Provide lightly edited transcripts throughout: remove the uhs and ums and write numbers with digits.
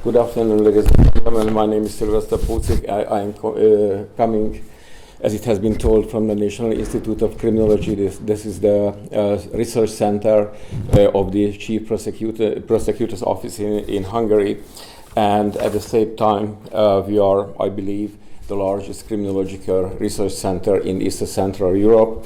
Good afternoon, ladies and gentlemen. My name is Szilveszter Póczik. I am coming, as it has been told, from the National Institute of Criminology. This is the research center of the Chief Prosecutor's Office in Hungary. And at the same time, we are, I believe, the largest criminological research center in East Central Europe,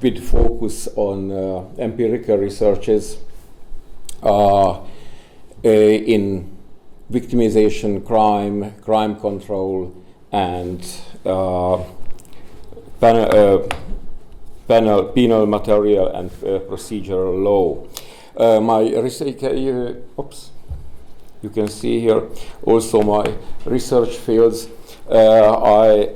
with focus on empirical researches in victimization, crime control, and penal material and procedural law. My research, you can see here also my research fields. I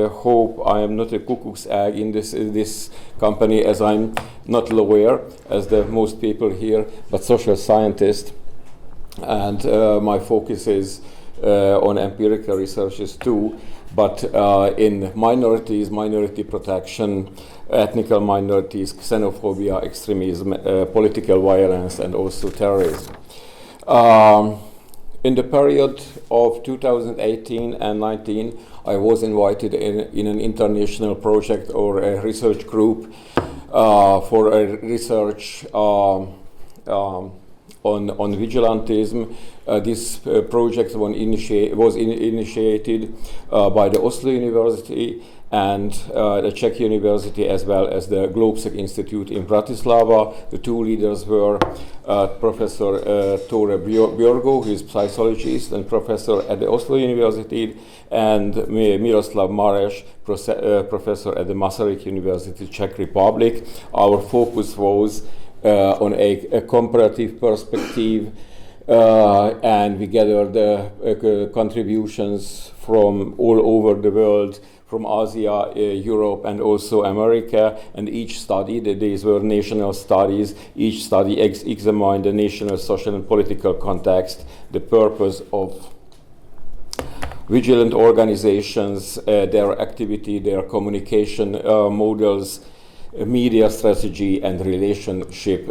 hope I am not a cuckoo's egg in this company, as I'm not lawyer, as the most people here, but social scientist. And my focus is on empirical researches too, but in minorities, minority protection, ethnic minorities, xenophobia, extremism, political violence, and also terrorism. In the period of 2018 and 19, I was invited in an international project or a research group for a research on vigilantism. This project was initiated by the Oslo University and the Czech University, as well as the Póczik Institute in Bratislava. The two leaders were Professor Tore Björgo, who is a psychologist and professor at the Oslo University, and Miroslav Mareš, professor at the Masaryk University, Czech Republic. Our focus was on a comparative perspective, and we gathered contributions from all over the world, from Asia, Europe, and also America. And each study, these were national studies, each study examined the national social and political context, the purpose of vigilant organizations, their activity, their communication models, media strategy, and relationship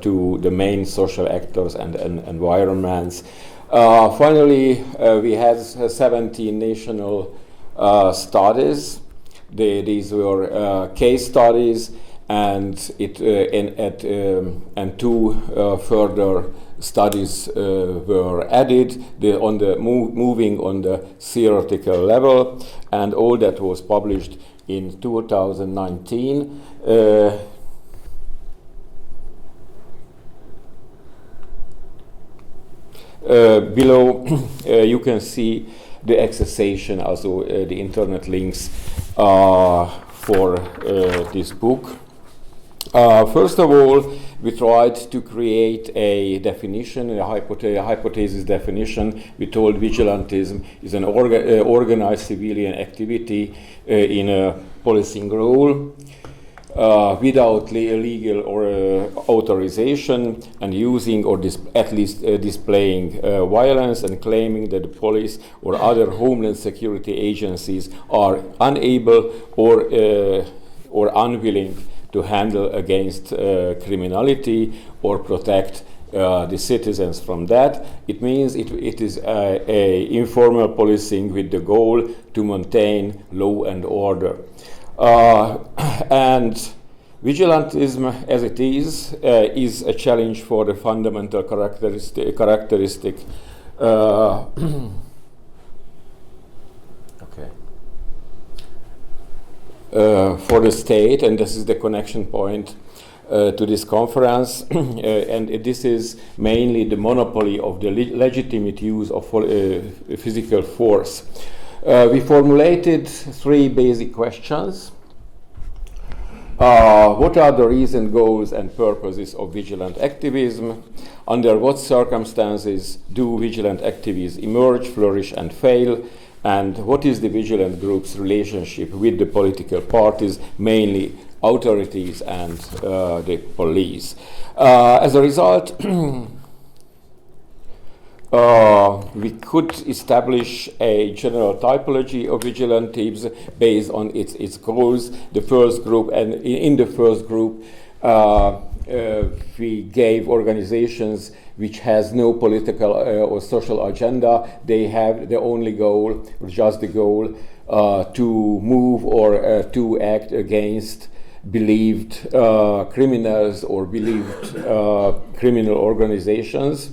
to the main social actors and environments. Finally, we had 17 national studies. These were case studies, and two further studies were added, moving on the theoretical level, and all that was published in 2019. Below you can see the accession, also the internet links for this book. First of all, we tried to create a definition, a hypothesis definition. We told vigilantism is an organized civilian activity in a policing role without legal or authorization, and using or at least displaying violence, and claiming that the police or other homeland security agencies are unable or unwilling to handle against criminality or protect the citizens from that. It means it is a informal policing with the goal to maintain law and order. And vigilantism, as it is a challenge for the fundamental characteristic for the state, and this is the connection point to this conference. And this is mainly the monopoly of the legitimate use of physical force. We formulated three basic questions. What are the reasons, goals, and purposes of vigilant activism? Under what circumstances do vigilant activists emerge, flourish, and fail? And what is the vigilant group's relationship with the political parties, mainly authorities and the police? As a result, we could establish a general typology of vigilantism based on its goals. The first group, and in the first group, we gave organizations which has no political or social agenda. They have the only goal, or just the goal, to move or to act against believed criminals or believed criminal organizations.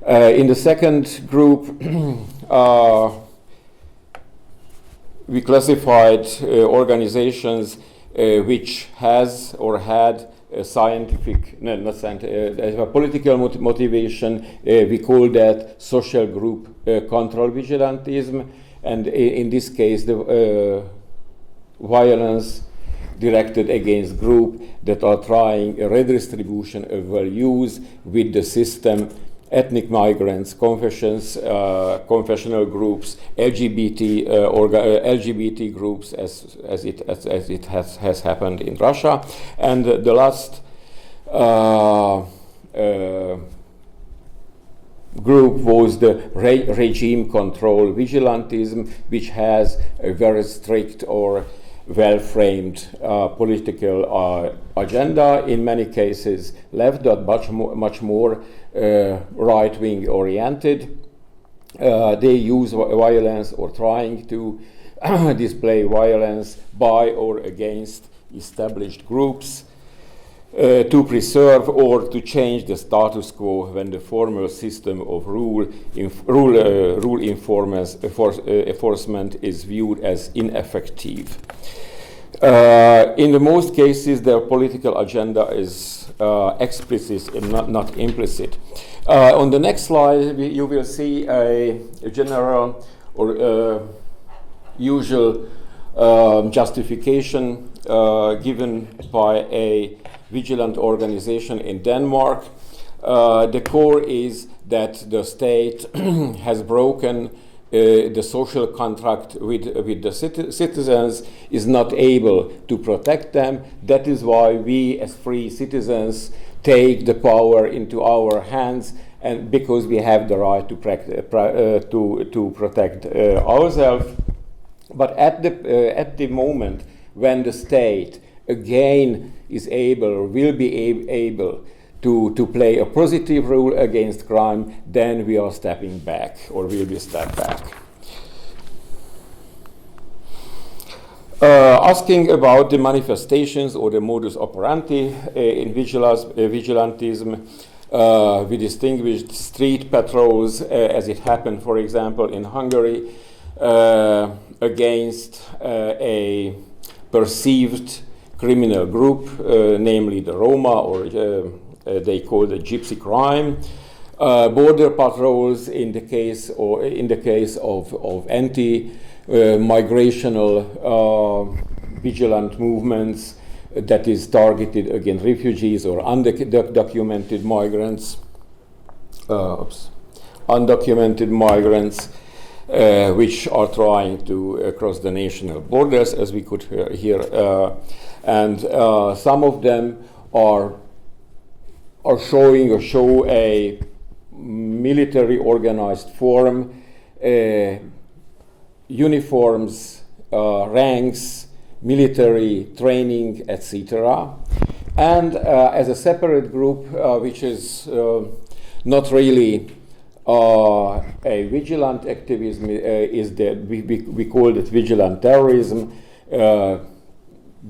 In the second group, we classified organizations which has or had a scientific, no, not scientific, a political motivation. We call that social group control vigilantism, and in this case, the violence directed against groups that are trying a redistribution of values with the system. Ethnic migrants, confessional groups, LGBT groups, as it has happened in Russia, and the last group was the regime control vigilantism, which has a very strict or well-framed political agenda, in many cases left, but much more right-wing oriented. They use violence or trying to display violence by or against established groups to preserve or to change the status quo when the former system of rule enforcement is viewed as ineffective. In the most cases, their political agenda is explicit and not implicit. On the next slide, you will see a general or usual justification given by a vigilant organization in Denmark. The core is that the state has broken the social contract with the citizens, is not able to protect them. That is why we as free citizens take the power into our hands, and because we have the right to protect ourselves. But at the moment when the state again is able or will be able to play a positive role against crime, then we are stepping back or will be stepped back. Asking about the manifestations or the modus operandi in vigilantism, we distinguished street patrols as it happened, for example, in Hungary against a perceived criminal group, namely the Roma, or they call it gypsy crime. Border patrols in the case of anti-migrational vigilant movements that is targeted against refugees or undocumented migrants. Which are trying to cross the national borders, as we could hear, and some of them are show a military organized form, uniforms, ranks, military training, etc. And as a separate group, which is not really a vigilant activism, is that we call it vigilant terrorism,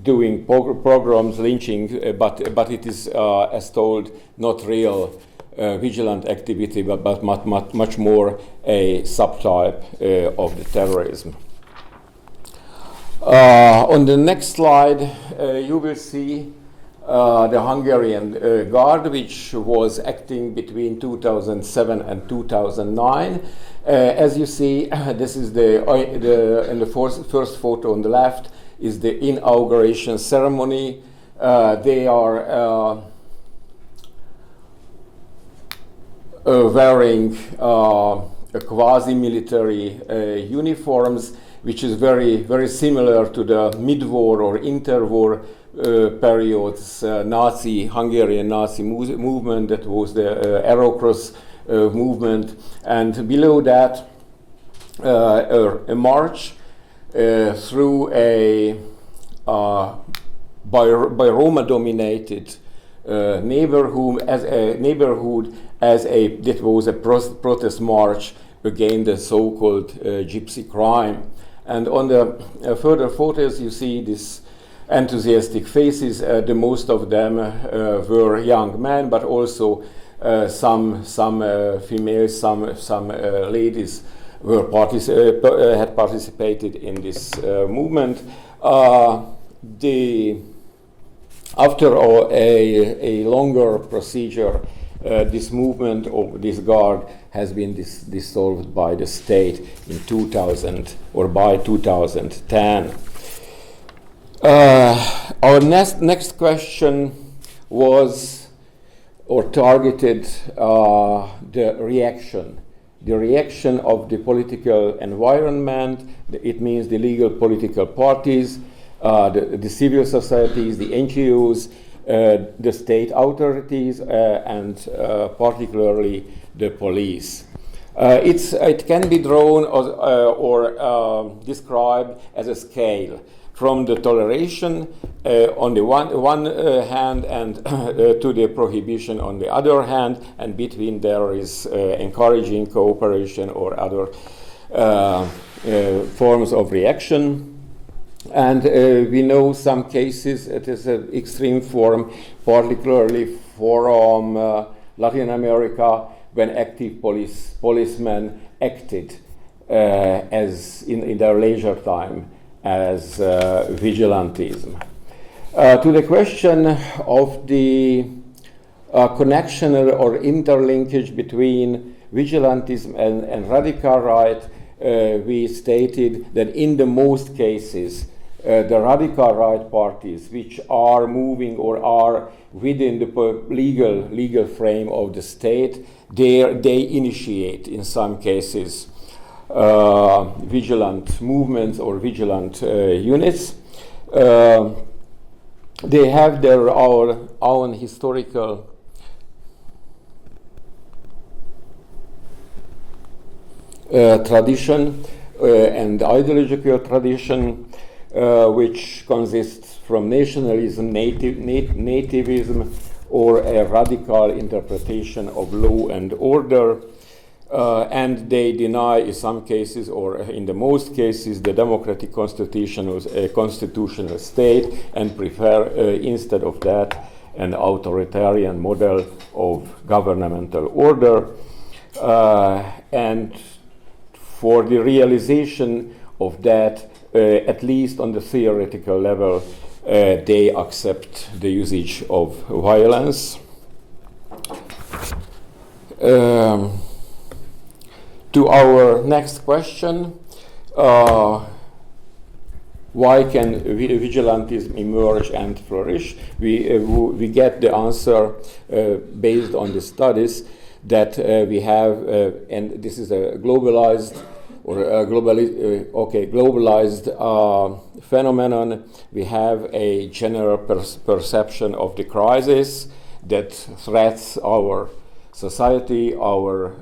doing pogroms, lynching, but it is, as told, not real vigilant activity, but much more a subtype of the terrorism. On the next slide, you will see the Hungarian Guard, which was acting between 2007 and 2009. As you see, this is in the first photo on the left is the inauguration ceremony. They are wearing quasi-military uniforms, which is very similar to the mid-war or interwar periods Hungarian Nazi movement, that was the Aerocross movement, and below that a march through a by Roma-dominated neighborhood that was a protest march against the so-called gypsy crime. And on the further photos, you see these enthusiastic faces. The most of them were young men, but also some females, some ladies were had participated in this movement. After a longer procedure, this movement or this guard has been dissolved by the state in 2000 or by 2010. Our next question was or targeted the reaction of the political environment. It means the legal political parties, the civil societies, the NGOs, the state authorities, and particularly the police. It can be drawn or described as a scale from the toleration on the one hand and to the prohibition on the other hand, and between there is encouraging cooperation or other forms of reaction. And we know some cases, it is an extreme form, particularly from Latin America, when active policemen acted as in their leisure time as vigilantism. To the question of the connection or interlinkage between vigilantism and radical right, we stated that in the most cases, the radical right parties, which are moving or are within the legal frame of the state, they initiate in some cases vigilant movements or vigilant units. They have their own historical tradition and ideological tradition, which consists from nationalism, nativism, or a radical interpretation of law and order. And they deny in some cases, or in the most cases, the democratic constitutional state, and prefer instead of that an authoritarian model of governmental order. And for the realization of that, at least on the theoretical level, they accept the usage of violence. To our next question, why can vigilantism emerge and flourish? We get the answer based on the studies that we have, and this is a globalized phenomenon. We have a general perception of the crisis that threats our society, our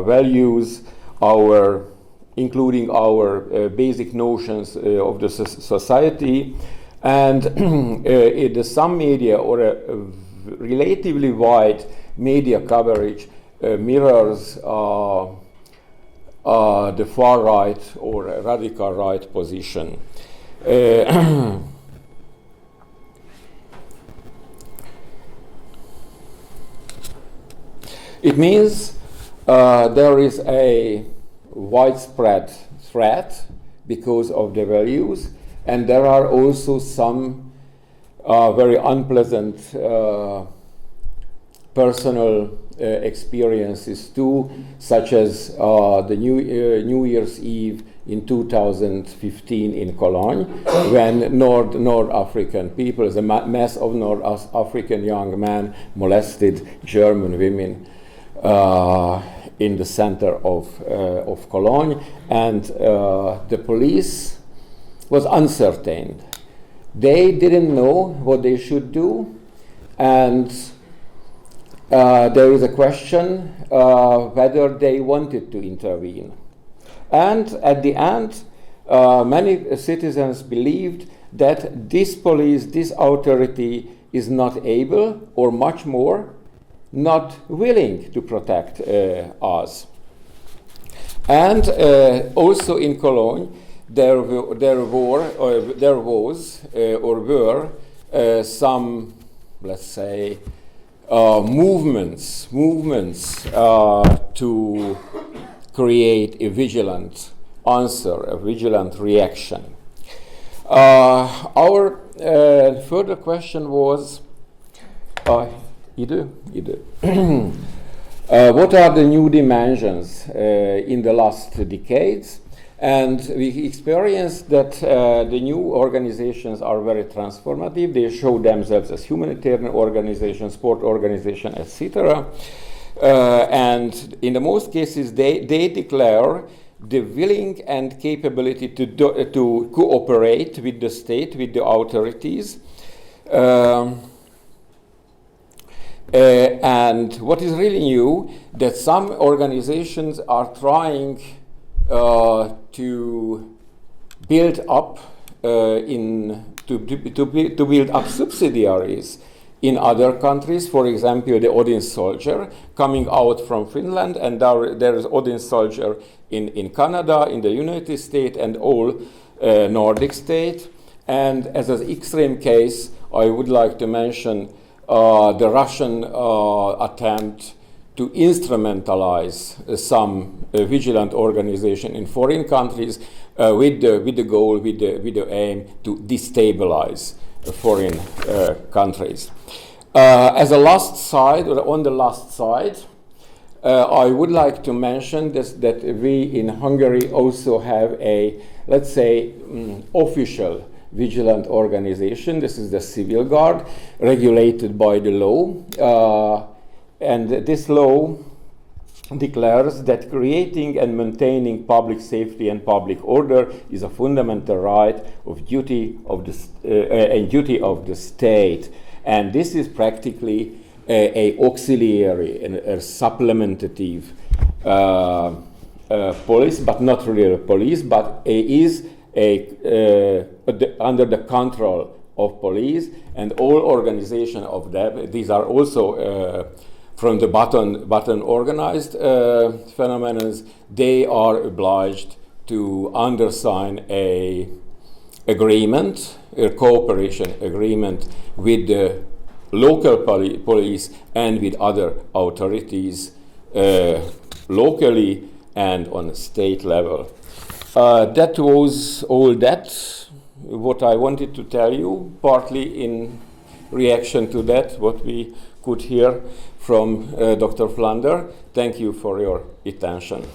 values, including our basic notions of the society, and some media or a relatively wide media coverage mirrors the far right or radical right position. It means there is a widespread threat because of the values, and there are also some very unpleasant personal experiences too, such as the New Year's Eve in 2015 in Cologne, when North African people, a mass of North African young men molested German women in the center of Cologne, and the police was uncertain. They didn't know what they should do, and there is a question whether they wanted to intervene. And at the end, many citizens believed that this police, this authority, is not able, or much more, not willing to protect us. And also in Cologne, there were some, let's say, movements to create a vigilant answer, a vigilant reaction. Our further question was, what are the new dimensions in the last decades? And we experienced that the new organizations are very transformative. They show themselves as humanitarian organizations, sport organizations, etc. And in the most cases, they declare the willing and capability to cooperate with the state, with the authorities. And what is really new, that some organizations are trying to build up to build up subsidiaries in other countries. For example, the Odin soldier coming out from Finland, and there is Odin soldier in Canada, in the United States, and all Nordic states. And as an extreme case, I would like to mention the Russian attempt to instrumentalize some vigilant organization in foreign countries with the goal, with the aim to destabilize foreign countries. As a last side, or on the last side, I would like to mention that we in Hungary also have a, let's say, official vigilant organization. This is the Civil Guard, regulated by the law. And this law declares that creating and maintaining public safety and public order is a fundamental right of duty of the state. And this is practically a auxiliary and a supplementative police, but not really a police, but is under the control of police, and all organization of them. These are also from the bottom organized phenomena. They are obliged to undersign a cooperation agreement with the local police and with other authorities locally and on a state level. That was all what I wanted to tell you, partly in reaction to that, what we could hear from Dr. Flander. Thank you for your attention.